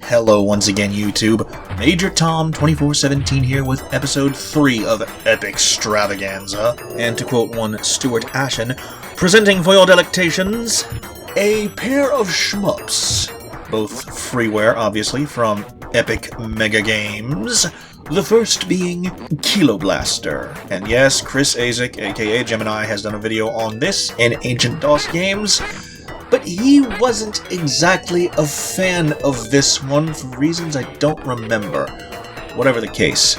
Hello once again, YouTube. Major Tom 2417 here with episode 3 of EpicStravaganza, and to quote one Stuart Ashen, presenting for your delectations, a pair of shmups. Both freeware, obviously, from Epic Mega Games. The first being Kiloblaster. And yes, Chris Azik, aka Gemini, has done a video on this in Ancient DOS games, but he wasn't exactly a fan of this one for reasons I don't remember. Whatever the case.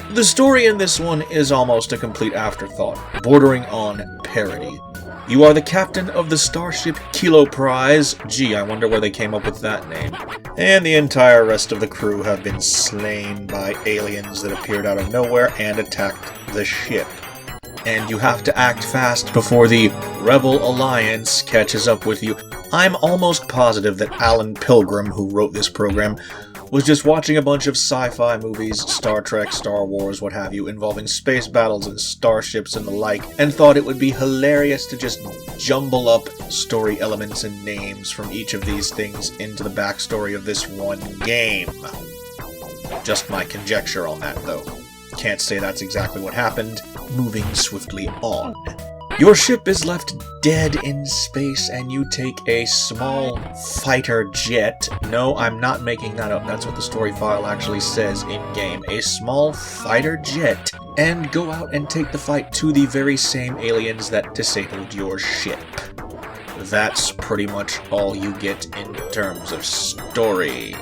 The story in this one is almost a complete afterthought, bordering on parody. You are the captain of the starship Kilo Prize. Gee, I wonder where they came up with that name. And the entire rest of the crew have been slain by aliens that appeared out of nowhere and attacked the ship. And you have to act fast before the Rebel Alliance catches up with you. I'm almost positive that Alan Pilgrim, who wrote this program, was just watching a bunch of sci-fi movies, Star Trek, Star Wars, what have you, involving space battles and starships and the like, and thought it would be hilarious to just jumble up story elements and names from each of these things into the backstory of this one game. Just my conjecture on that, though. Can't say that's exactly what happened. Moving swiftly on. Your ship is left dead in space, and you take a small fighter jet. No, I'm not making that up. That's what the story file actually says in-game. A small fighter jet, and go out and take the fight to the very same aliens that disabled your ship. That's pretty much all you get in terms of story.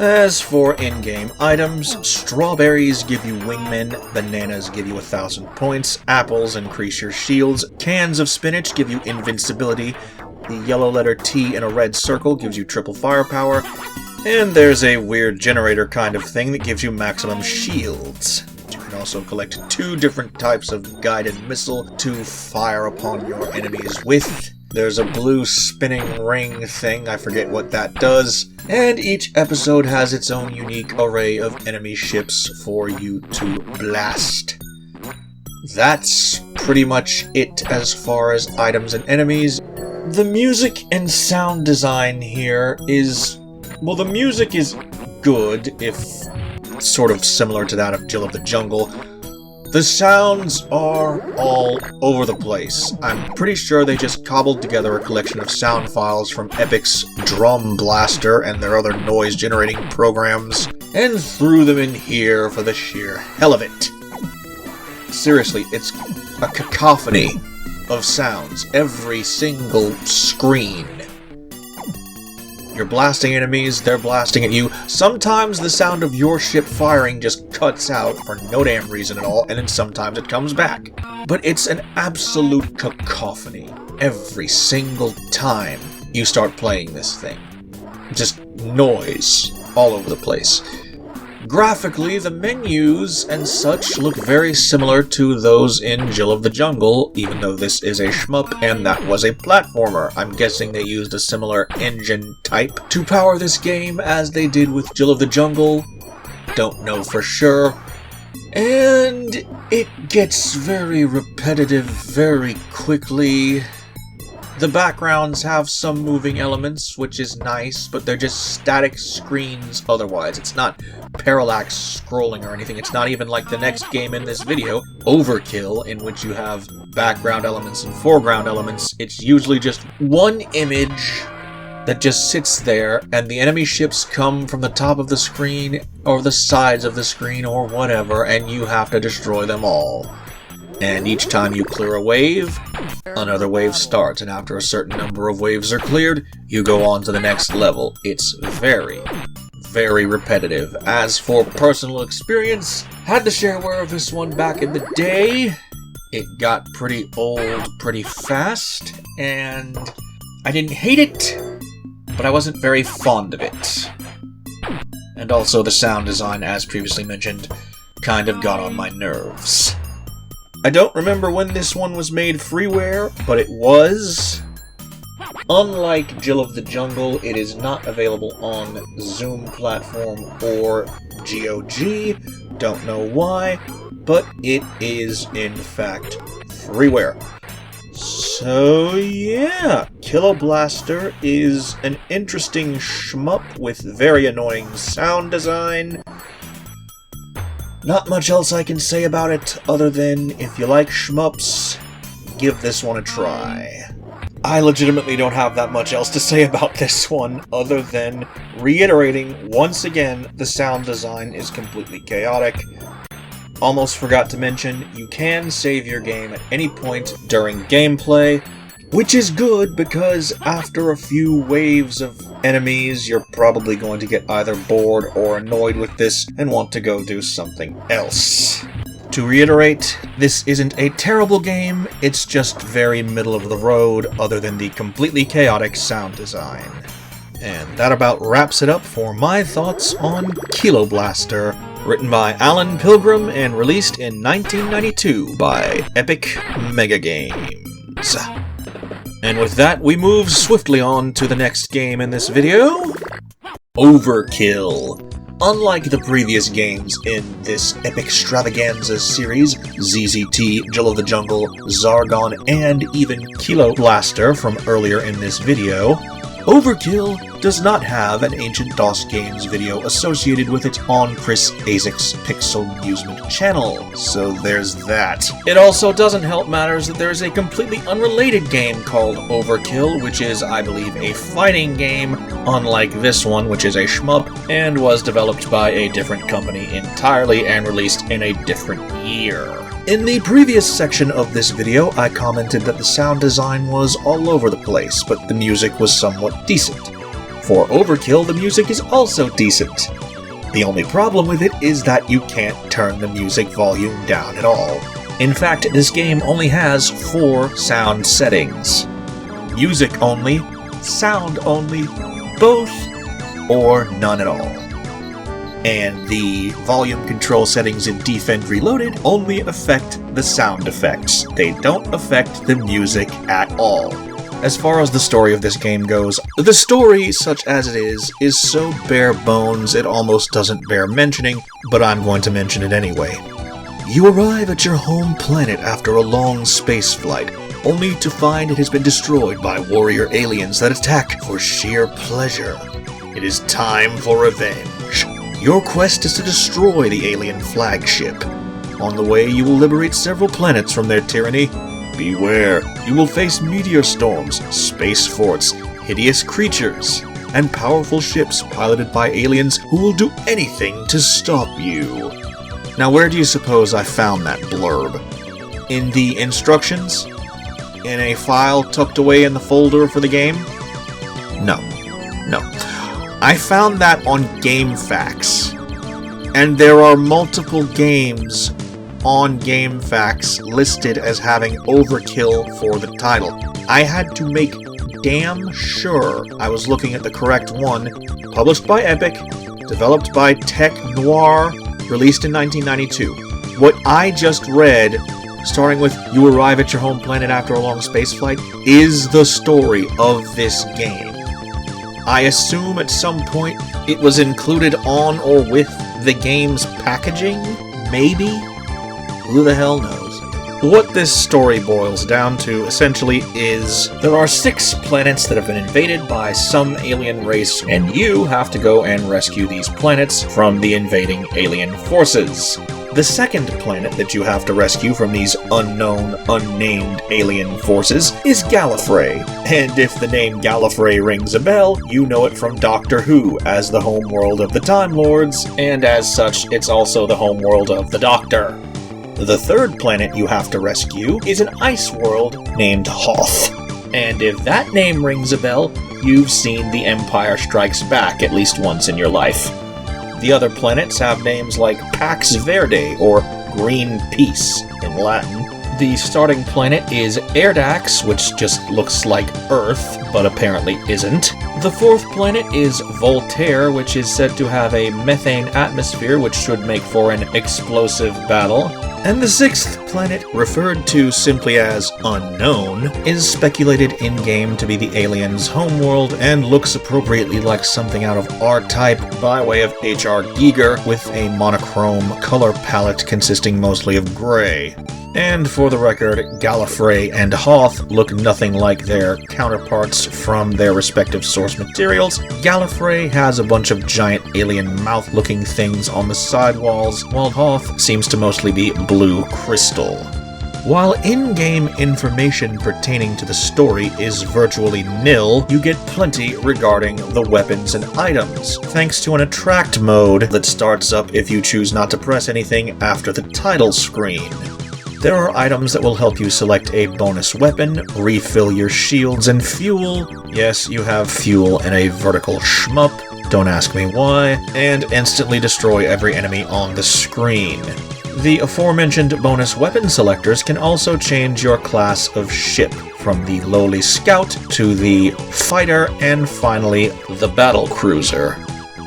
As for in-game items, strawberries give you wingmen, bananas give you 1,000 points, apples increase your shields, cans of spinach give you invincibility, the yellow letter T in a red circle gives you triple firepower, and there's a weird generator kind of thing that gives you maximum shields. You can also collect 2 different types of guided missile to fire upon your enemies with. There's a blue spinning ring thing, I forget what that does, and each episode has its own unique array of enemy ships for you to blast. That's pretty much it as far as items and enemies. The music and sound design here is... well, the music is good, if sort of similar to that of Jill of the Jungle. The sounds are all over the place. I'm pretty sure they just cobbled together a collection of sound files from Epic's Drum Blaster and their other noise-generating programs, and threw them in here for the sheer hell of it. Seriously, it's a cacophony of sounds. Every single screen. You're blasting enemies, they're blasting at you. Sometimes the sound of your ship firing just cuts out for no damn reason at all, and then sometimes it comes back. But it's an absolute cacophony every single time you start playing this thing. Just noise all over the place. Graphically, the menus and such look very similar to those in Jill of the Jungle, even though this is a shmup and that was a platformer. I'm guessing they used a similar engine type to power this game as they did with Jill of the Jungle. Don't know for sure. And it gets very repetitive very quickly. The backgrounds have some moving elements, which is nice, but they're just static screens otherwise. It's not parallax scrolling or anything. It's not even like the next game in this video, OverKill, in which you have background elements and foreground elements. It's usually just one image that just sits there, and the enemy ships come from the top of the screen, or the sides of the screen, or whatever, and you have to destroy them all. And each time you clear a wave, another wave starts, and after a certain number of waves are cleared, you go on to the next level. It's very, very repetitive. As for personal experience, had the shareware of this one back in the day. It got pretty old pretty fast, and I didn't hate it, but I wasn't very fond of it. And also the sound design, as previously mentioned, kind of got on my nerves. I don't remember when this one was made freeware, but it was. Unlike Jill of the Jungle, it is not available on Zoom platform or GOG. Don't know why, but it is in fact freeware. So yeah, Kiloblaster is an interesting shmup with very annoying sound design. Not much else I can say about it other than if you like shmups, give this one a try. I legitimately don't have that much else to say about this one other than reiterating once again the sound design is completely chaotic. Almost forgot to mention, you can save your game at any point during gameplay, which is good because after a few waves of enemies, you're probably going to get either bored or annoyed with this and want to go do something else. To reiterate, this isn't a terrible game, it's just very middle of the road other than the completely chaotic sound design. And that about wraps it up for my thoughts on Kiloblaster, written by Alan Pilgrim and released in 1992 by Epic Mega Games. And with that, we move swiftly on to the next game in this video, OverKill. Unlike the previous games in this EpicStravaganza series, ZZT, Jill of the Jungle, Zargon, and even Kiloblaster from earlier in this video, OverKill does not have an Ancient DOS Games video associated with it on Chris Azek's Pixel Amusement channel, so there's that. It also doesn't help matters that there's a completely unrelated game called OverKill, which is, I believe, a fighting game, unlike this one, which is a shmup, and was developed by a different company entirely and released in a different year. In the previous section of this video, I commented that the sound design was all over the place, but the music was somewhat decent. For OverKill, the music is also decent. The only problem with it is that you can't turn the music volume down at all. In fact, this game only has 4 sound settings. Music only, sound only, both, or none at all. And the volume control settings in Defend Reloaded only affect the sound effects. They don't affect the music at all. As far as the story of this game goes, the story, such as it is so bare bones it almost doesn't bear mentioning, but I'm going to mention it anyway. You arrive at your home planet after a long space flight, only to find it has been destroyed by warrior aliens that attack for sheer pleasure. It is time for revenge. Your quest is to destroy the alien flagship. On the way, you will liberate several planets from their tyranny. Beware, you will face meteor storms, space forts, hideous creatures, and powerful ships piloted by aliens who will do anything to stop you. Now, where do you suppose I found that blurb? In the instructions? In a file tucked away in the folder for the game? No. I found that on GameFAQs, and there are multiple games on GameFAQs listed as having OverKill for the title. I had to make damn sure I was looking at the correct one. Published by Epic, developed by Tech Noir, released in 1992. What I just read, starting with "You arrive at your home planet after a long space flight," is the story of this game. I assume at some point it was included on or with the game's packaging? Maybe? Who the hell knows? What this story boils down to, essentially, is there are 6 planets that have been invaded by some alien race, and you have to go and rescue these planets from the invading alien forces. The second planet that you have to rescue from these unknown, unnamed alien forces is Gallifrey, and if the name Gallifrey rings a bell, you know it from Doctor Who as the homeworld of the Time Lords, and as such, it's also the homeworld of the Doctor. The third planet you have to rescue is an ice world named Hoth, and if that name rings a bell, you've seen The Empire Strikes Back at least once in your life. The other planets have names like Pax Verde, or Green Peace in Latin. The starting planet is Erdax, which just looks like Earth, but apparently isn't. The fourth planet is Voltaire, which is said to have a methane atmosphere, which should make for an explosive battle. And the sixth planet, referred to simply as Unknown, is speculated in-game to be the aliens' homeworld and looks appropriately like something out of R-Type by way of H.R. Giger, with a monochrome color palette consisting mostly of gray. And for the record, Gallifrey and Hoth look nothing like their counterparts from their respective source materials. Gallifrey has a bunch of giant alien mouth-looking things on the side walls, while Hoth seems to mostly be blue crystal. While in-game information pertaining to the story is virtually nil, you get plenty regarding the weapons and items, thanks to an attract mode that starts up if you choose not to press anything after the title screen. There are items that will help you select a bonus weapon, refill your shields and fuel. Yes, you have fuel in a vertical shmup, don't ask me why, and instantly destroy every enemy on the screen. The aforementioned bonus weapon selectors can also change your class of ship, from the lowly scout to the fighter and finally the battle cruiser.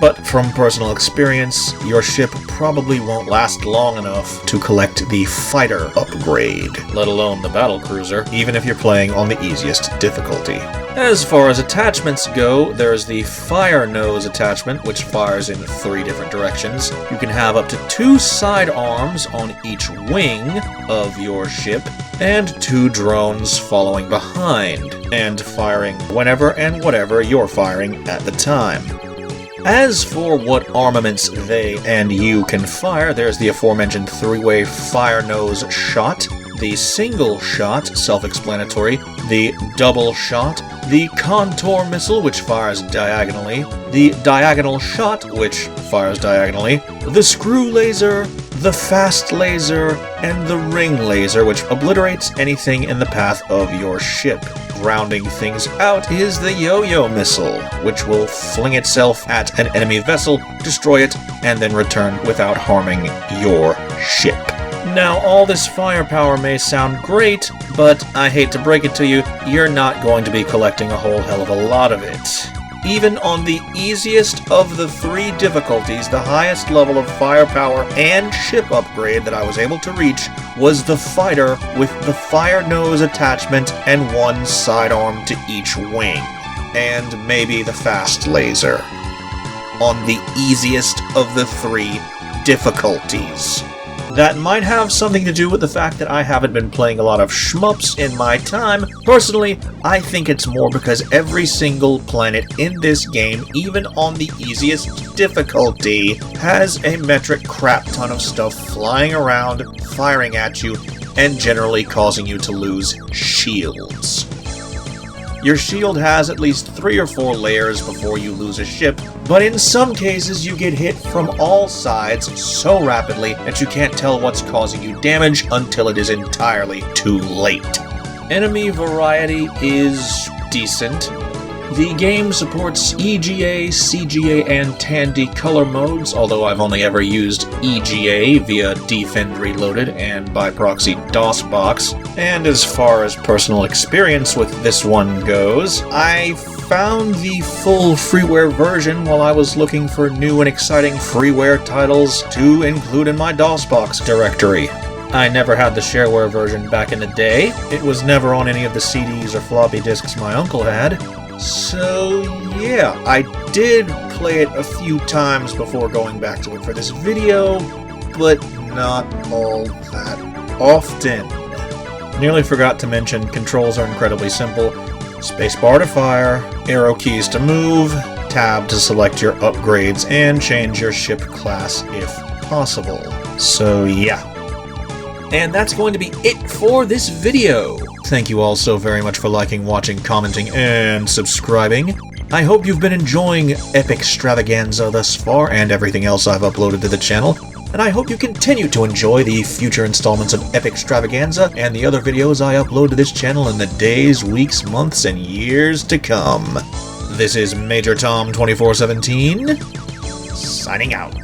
But from personal experience, your ship probably won't last long enough to collect the fighter upgrade, let alone the battlecruiser, even if you're playing on the easiest difficulty. As far as attachments go, there's the fire nose attachment, which fires in 3 different directions. You can have up to 2 sidearms on each wing of your ship, and 2 drones following behind, and firing whenever and whatever you're firing at the time. As for what armaments they and you can fire, there's the aforementioned 3-way fire nose shot, the single shot, self-explanatory, the double shot, the contour missile, which fires diagonally, the diagonal shot, which fires diagonally, the screw laser, the fast laser, and the ring laser, which obliterates anything in the path of your ship. Rounding things out is the yo-yo missile, which will fling itself at an enemy vessel, destroy it, and then return without harming your ship. Now, all this firepower may sound great, but I hate to break it to you, you're not going to be collecting a whole hell of a lot of it. Even on the easiest of the 3 difficulties, the highest level of firepower and ship upgrade that I was able to reach was the fighter with the fire nose attachment and 1 sidearm to each wing, and maybe the fast laser. On the easiest of the 3 difficulties. That might have something to do with the fact that I haven't been playing a lot of shmups in my time. Personally, I think it's more because every single planet in this game, even on the easiest difficulty, has a metric crap ton of stuff flying around, firing at you, and generally causing you to lose shields. Your shield has at least 3 or 4 layers before you lose a ship, but in some cases you get hit from all sides so rapidly that you can't tell what's causing you damage until it is entirely too late. Enemy variety is decent. The game supports EGA, CGA, and Tandy color modes, although I've only ever used EGA via Defend Reloaded and by proxy DOSBox. And as far as personal experience with this one goes, I found the full freeware version while I was looking for new and exciting freeware titles to include in my DOSBox directory. I never had the shareware version back in the day. It was never on any of the CDs or floppy disks my uncle had. So yeah, I did play it a few times before going back to it for this video, but not all that often. Nearly forgot to mention, controls are incredibly simple. Spacebar to fire, arrow keys to move, tab to select your upgrades, and change your ship class if possible. So yeah. And that's going to be it for this video. Thank you all so very much for liking, watching, commenting, and subscribing. I hope you've been enjoying EpicStravaganza thus far, and everything else I've uploaded to the channel. And I hope you continue to enjoy the future installments of EpicStravaganza and the other videos I upload to this channel in the days, weeks, months, and years to come. This is Major Tom 2417, signing out.